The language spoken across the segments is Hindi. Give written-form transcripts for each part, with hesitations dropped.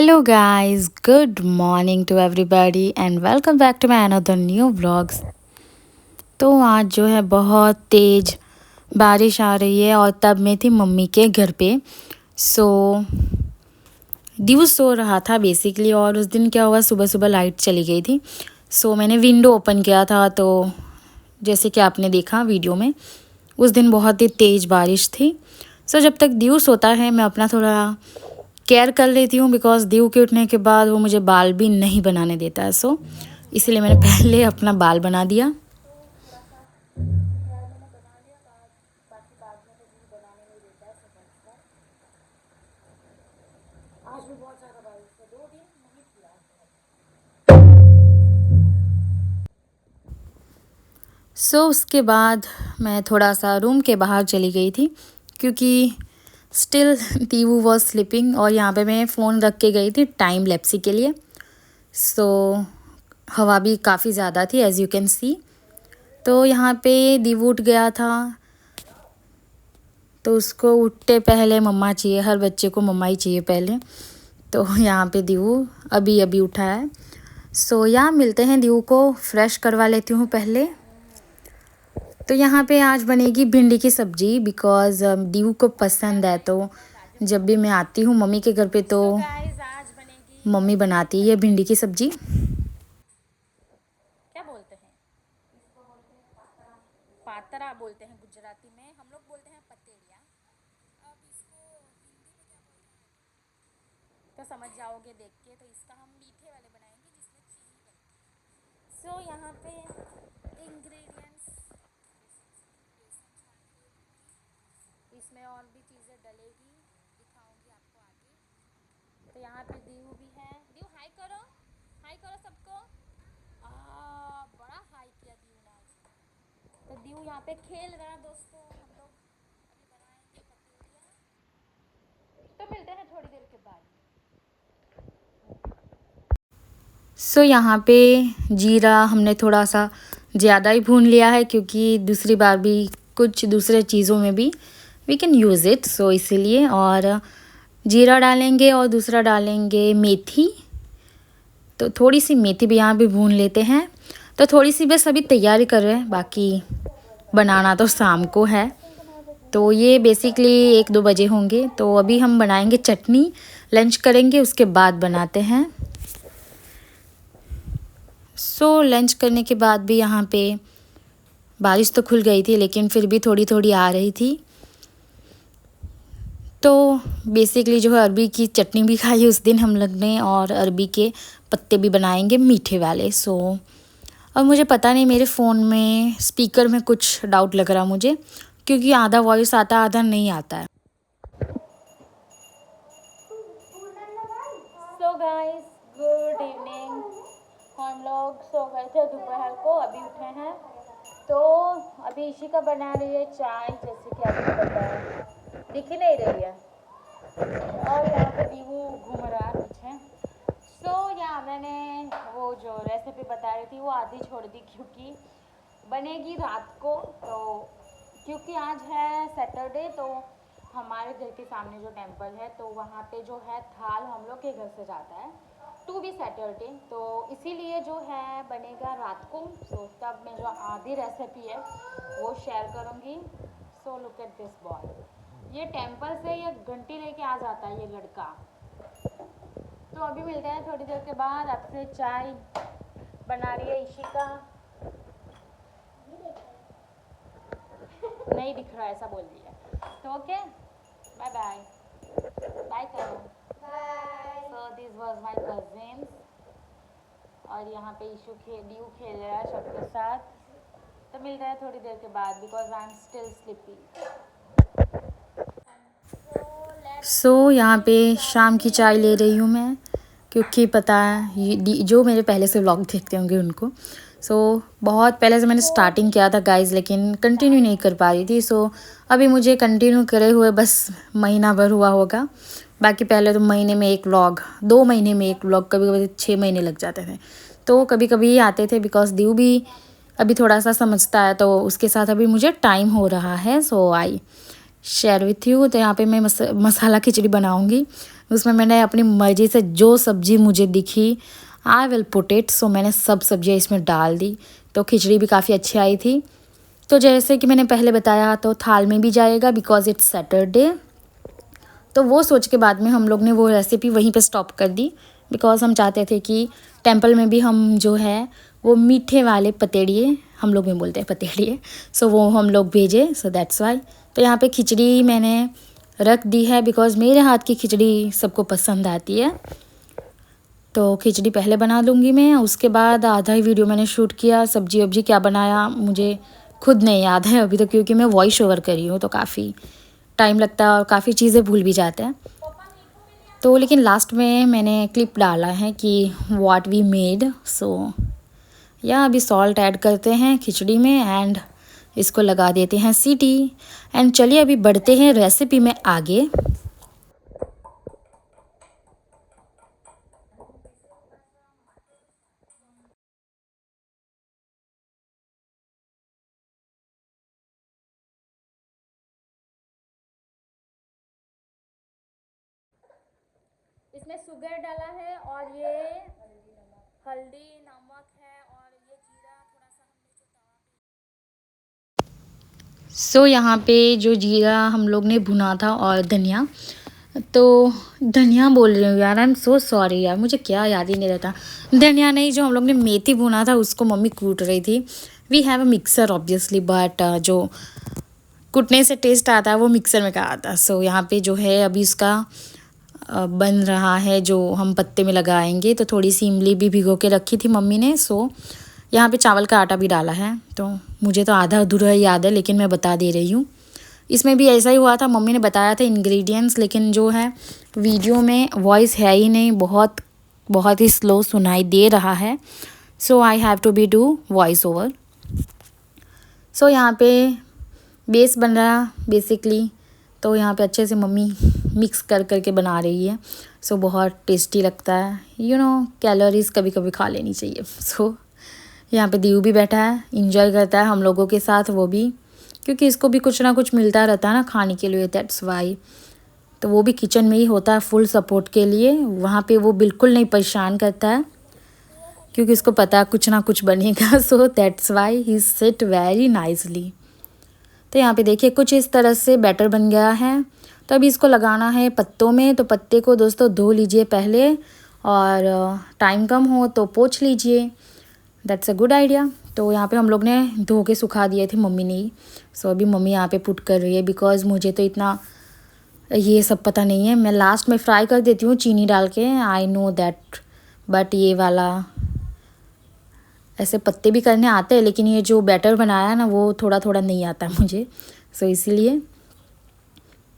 Hello guys, good morning to everybody and welcome back to my another new vlogs। तो आज जो है बहुत तेज़ बारिश आ रही है और तब मैं थी मम्मी के घर पे। सो दिवस सो रहा था बेसिकली और उस दिन क्या हुआ सुबह सुबह लाइट चली गई थी। सो मैंने विंडो ओपन किया था तो जैसे कि आपने देखा वीडियो में उस दिन बहुत ही तेज़ बारिश थी। सो जब तक दिवस सोता है मैं अपना थोड़ा केयर कर लेती हूँ बिकॉज दीव के उठने के बाद वो मुझे बाल भी नहीं बनाने देता है। सो इसीलिए मैंने पहले अपना बाल बना दिया। सो उसके बाद मैं थोड़ा सा रूम के बाहर चली गई थी क्योंकि स्टिल दीवू वॉज स्लीपिंग और यहाँ पे मैं फ़ोन रख के गई थी टाइम लैप्सी के लिए। सो हवा भी काफ़ी ज़्यादा थी एज़ यू कैन सी। तो यहाँ पे दीवू उठ गया था तो उसको उठते पहले मम्मा चाहिए, हर बच्चे को मम्मा ही चाहिए पहले। तो यहाँ पे दीवू अभी अभी उठा है। सो यहाँ मिलते हैं, दीवू को फ्रेश करवा लेती हूँ पहले। तो यहाँ पे आज बनेगी भिंडी की सब्ज़ी बिकॉज़ दीवू को पसंद है। तो जब भी मैं आती हूँ मम्मी के घर पे तो मम्मी बनाती है भिंडी की सब्ज़ी। क्या बोलते हैं? पातरा बोलते हैं गुजराती में, हम लोग बोलते हैं पतेड़िया। अब इसको हिंदी में क्या बोलते हैं तो समझ जाओगे देख के। तो इसका हम मीठे वाले बनाएंगे जिसमें चीनी डलती है। सो यहाँ पे इंग्रेडिएंट्स, इसमें और भी चीज़ें डलेगी, दिखाऊंगी आपको आगे। तो यहाँ पे दीव भी है। दीव हाई करो, हाई करो सबको। बड़ा हाई किया दीव ने आज। तो दीव यहाँ पे खेल रहा है दोस्तों। हम लोग अभी बनाएंगे पतेड़िया। तो मिलते हैं थोड़ी देर के बाद। सो यहाँ पे जीरा हमने थोड़ा सा ज़्यादा ही भून लिया है क्योंकि दूसरी बार भी कुछ दूसरे चीज़ों में भी वी कैन यूज़ इट। सो इसीलिए और जीरा डालेंगे और दूसरा डालेंगे मेथी। तो थोड़ी सी मेथी भी यहाँ पे भून लेते हैं। तो थोड़ी सी बस अभी तैयारी कर रहे हैं, बाकी बनाना तो शाम को है। तो ये बेसिकली 1-2 बजे होंगे। तो अभी हम बनाएंगे चटनी, लंच करेंगे उसके बाद बनाते हैं। सो लंच करने के बाद भी यहाँ पे बारिश तो खुल गई थी लेकिन फिर भी थोड़ी थोड़ी आ रही थी। तो बेसिकली जो है अरबी की चटनी भी खाई उस दिन हम लोग ने और अरबी के पत्ते भी बनाएंगे मीठे वाले। सो और मुझे पता नहीं मेरे फ़ोन में स्पीकर में कुछ डाउट लग रहा मुझे क्योंकि आधा वॉइस आता आधा नहीं आता है। So guys, good evening. हम लोग सो गए थे दोपहर को, अभी उठे हैं। तो अभी इशिका बना रही है चाय, जैसे कि आपको पता है, दिख ही नहीं रही है। और यहाँ पे दीवू घूम रहा है पीछे। सो यहाँ मैंने वो जो रेसिपी बता रही थी वो आधी छोड़ दी क्योंकि बनेगी रात को। तो क्योंकि आज है सैटरडे तो हमारे घर के सामने जो टेंपल है तो वहाँ पे जो है थाल हम लोग के घर से जाता है टू बी सैटरडे। तो इसीलिए जो है बनेगा रात को। सो तब मैं जो आधी रेसिपी है वो शेयर करूँगी। So look at this boy, ये टेंपल से ये घंटी लेके आ जाता है ये लड़का। तो अभी मिलते हैं थोड़ी देर के बाद। आपसे चाय बना रही है इशिका। नहीं दिख रहा ऐसा बोल दिया तो ओके, बाय बाय, बाय करो। So this was my cousins और यहाँ पे दीव खेल रहा है सबके साथ। तो मिल रहा है थोड़ी देर के बाद because I am still sleepy. So यहाँ पे शाम की चाय ले रही हूँ मैं क्योंकि पता है जो मेरे पहले से व्लॉग देखते होंगे उनको। सो बहुत पहले से मैंने स्टार्टिंग किया था गाइज़ लेकिन कंटिन्यू नहीं कर पा रही थी। सो अभी मुझे कंटिन्यू करे हुए बस महीना भर हुआ होगा। बाकी पहले तो महीने में एक व्लॉग, 2 महीने में एक व्लॉग, कभी कभी 6 महीने लग जाते थे। तो कभी कभी ही आते थे बिकॉज दीव भी अभी थोड़ा सा समझता है तो उसके साथ अभी मुझे टाइम हो रहा है। So I share with you. तो यहाँ पे मैं मसाला खिचड़ी बनाऊँगी। उसमें मैंने अपनी मर्ज़ी से जो सब्ज़ी मुझे दिखी आई विल पुट इट। सो मैंने सब सब्जियाँ इसमें डाल दी, तो खिचड़ी भी काफ़ी अच्छी आई थी। तो जैसे कि मैंने पहले बताया, तो थाल में भी जाएगा बिकॉज़ इट्स सैटरडे। तो वो सोच के बाद में हम लोग ने वो रेसिपी वहीं पे स्टॉप कर दी, बिकॉज़ हम चाहते थे कि टेंपल में भी हम जो है वो मीठे वाले पतेड़िए, हम लोग में बोलते हैं पतेड़िए, सो वो हम लोग भेजे। सो दैट्स वाई। तो यहाँ पे खिचड़ी मैंने रख दी है बिकॉज़ मेरे हाथ की खिचड़ी सबको पसंद आती है। तो खिचड़ी पहले बना लूँगी मैं, उसके बाद आधा ही वीडियो मैंने शूट किया। सब्जी वब्जी क्या बनाया मुझे खुद नहीं याद है अभी तो, क्योंकि मैं वॉइस ओवर कर रही हूँ तो काफ़ी टाइम लगता है और काफ़ी चीज़ें भूल भी जाते हैं। तो लेकिन लास्ट में मैंने क्लिप डाला है कि व्हाट वी मेड। सो या अभी सॉल्ट ऐड करते हैं खिचड़ी में एंड इसको लगा देते हैं सीटी। एंड चलिए अभी बढ़ते हैं रेसिपी में आगे। इसमें शुगर डाला है और ये हल्दी नमक है और ये जीरा थोड़ा सा हमने जो तवा सो यहाँ पे जो जीरा हम लोग ने भुना था और धनिया, तो धनिया बोल रही हूँ यार, आई एम सो सॉरी यार, मुझे क्या याद ही नहीं रहता। धनिया नहीं, जो हम लोग ने मेथी भुना था उसको मम्मी कूट रही थी। We have a mixer obviously, but जो कूटने से टेस्ट आता है वो मिक्सर में का आता है। सो यहाँ पे जो है अभी इसका बन रहा है, जो हम पत्ते में लगाएंगे। तो थोड़ी सी इमली भी भिगो के रखी थी मम्मी ने। सो यहाँ पे चावल का आटा भी डाला है। तो मुझे तो आधा अधूरा याद है, लेकिन मैं बता दे रही हूँ। इसमें भी ऐसा ही हुआ था, मम्मी ने बताया था इंग्रेडिएंट्स, लेकिन जो है वीडियो में वॉइस है ही नहीं, बहुत बहुत ही स्लो सुनाई दे रहा है। So I have to be do voice over. So यहाँ पे बेस बन रहा बेसिकली। तो यहाँ पे अच्छे से मम्मी मिक्स कर करके बना रही है। सो बहुत टेस्टी लगता है, यू नो, कैलोरीज कभी कभी खा लेनी चाहिए। सो यहाँ पे दीव भी बैठा है, इंजॉय करता है हम लोगों के साथ वो भी, क्योंकि इसको भी कुछ ना कुछ मिलता रहता है ना खाने के लिए, दैट्स वाई। तो वो भी किचन में ही होता है फुल सपोर्ट के लिए, वहाँ पे वो बिल्कुल नहीं परेशान करता है, क्योंकि इसको पता है कुछ ना कुछ बनेगा। So that's why he sit very nicely. तो यहाँ पे देखिए कुछ इस तरह से बैटर बन गया है। तो अभी इसको लगाना है पत्तों में। तो पत्ते को दोस्तों धो लीजिए पहले, और टाइम कम हो तो पोंछ लीजिए, दैट्स अ गुड आइडिया। तो यहाँ पे हम लोग ने धो के सुखा दिए थे मम्मी ने ही। सो अभी मम्मी यहाँ पे पुट कर रही है, बिकॉज़ मुझे तो इतना ये सब पता नहीं है। मैं लास्ट में फ्राई कर देती हूँ चीनी डाल के, आई नो दैट, बट ये वाला ऐसे पत्ते भी करने आते हैं, लेकिन ये जो बैटर बनाया ना वो थोड़ा थोड़ा नहीं आता मुझे। सो इसीलिए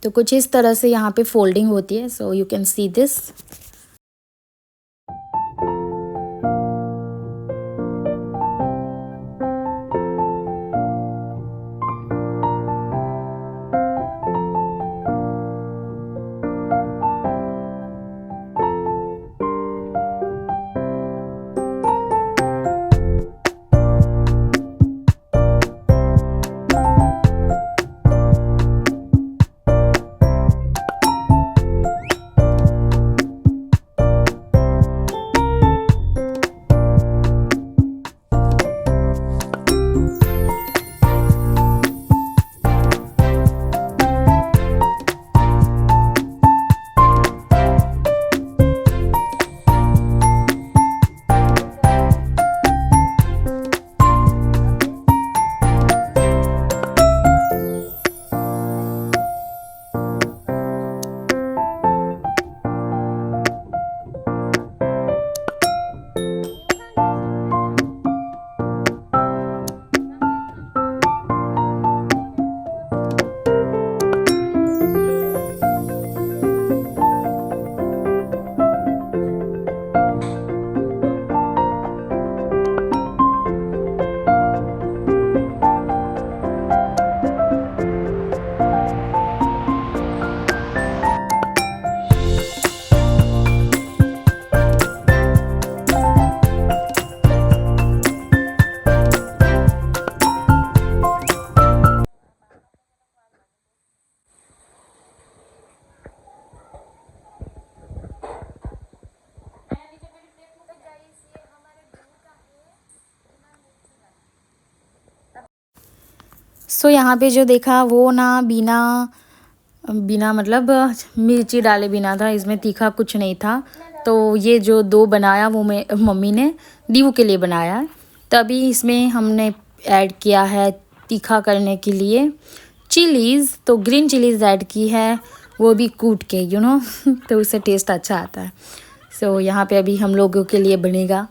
तो कुछ इस तरह से यहाँ पे फोल्डिंग होती है। So you can see this. So यहाँ पे जो देखा वो ना बिना बिना मतलब मिर्ची डाले बिना था, इसमें तीखा कुछ नहीं था। तो ये जो दो बनाया वो मम्मी ने दीवू के लिए बनाया। तभी इसमें हमने ऐड किया है तीखा करने के लिए चिलीज़, तो ग्रीन चिलीज़ ऐड की है, वो भी कूट के तो उससे टेस्ट अच्छा आता है। सो यहाँ पे अभी हम लोगों के लिए बनेगा।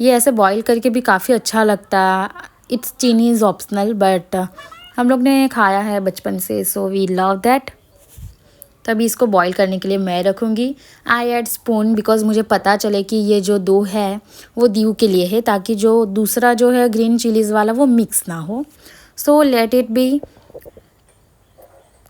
ये ऐसे बॉईल करके भी काफ़ी अच्छा लगता है। इट्स चीनी इज़ ऑप्शनल बट हम लोग ने खाया है बचपन से, सो वी लव दैट। तभी इसको बॉईल करने के लिए मैं रखूँगी। आई ऐड स्पून बिकॉज़ मुझे पता चले कि ये जो दो है वो दीवू के लिए है, ताकि जो दूसरा जो है ग्रीन चिलीज़ वाला वो मिक्स ना हो। सो लेट इट बी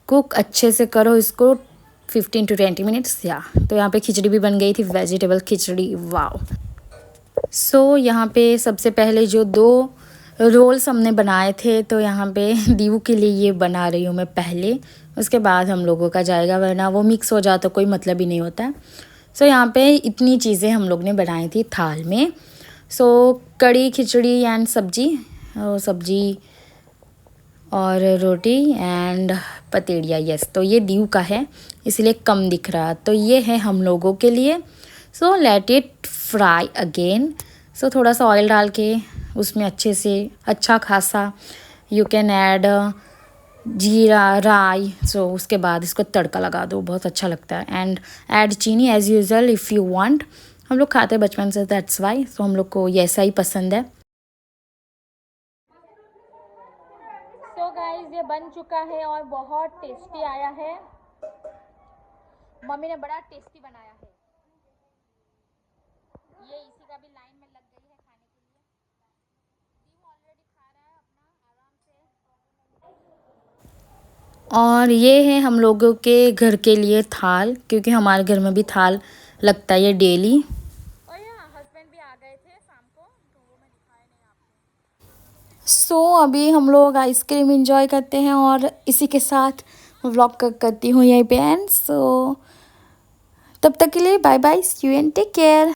कुक, अच्छे से करो इसको 15 to 20 मिनट्स या। तो यहाँ पे खिचड़ी भी बन गई थी, वेजिटेबल खिचड़ी, वाओ। सो यहाँ पे सबसे पहले जो दो रोल्स हमने बनाए थे, तो यहाँ पे दीवू के लिए ये बना रही हूँ मैं पहले, उसके बाद हम लोगों का जाएगा, वरना वो मिक्स हो जाता तो कोई मतलब ही नहीं होता। सो यहाँ पे इतनी चीज़ें हम लोग ने बनाई थी थाल में। सो कड़ी, खिचड़ी एंड सब्जी और रोटी एंड पतेड़िया, यस। तो ये दीवू का है इसलिए कम दिख रहा, तो ये है हम लोगों के लिए। So let it fry again. So थोड़ा सा ऑयल डाल के उसमें अच्छे से अच्छा खासा यू कैन ऐड जीरा, राई। सो उसके बाद इसको तड़का लगा दो, बहुत अच्छा लगता है। एंड ऐड चीनी as usual if you want. हम लोग खाते हैं बचपन से, दैट्स वाई। सो हम लोग को ये ऐसा ही पसंद है। सो गाइस, ये बन चुका है और बहुत टेस्टी आया है। मम्मी ने बड़ा टेस्टी बनाया है। ये इसी का भी लाइन में लग गई है खाने के लिए। दीवू ऑलरेडी खा रहा है अपना आराम से। और ये है हम लोगों के घर के लिए थाल, क्योंकि हमारे घर में भी थाल लगता है ये डेली। और यहाँ हस्बैंड भी आ गए थे शाम को, तो वो मैं दिखाया नहीं आपको। सो अभी हम लोग आइसक्रीम एंजॉय करते हैं और इसी के साथ व्लॉग करती हूँ यहीं पे एंड। सो तब तक के लिए bye bye, see you and take care.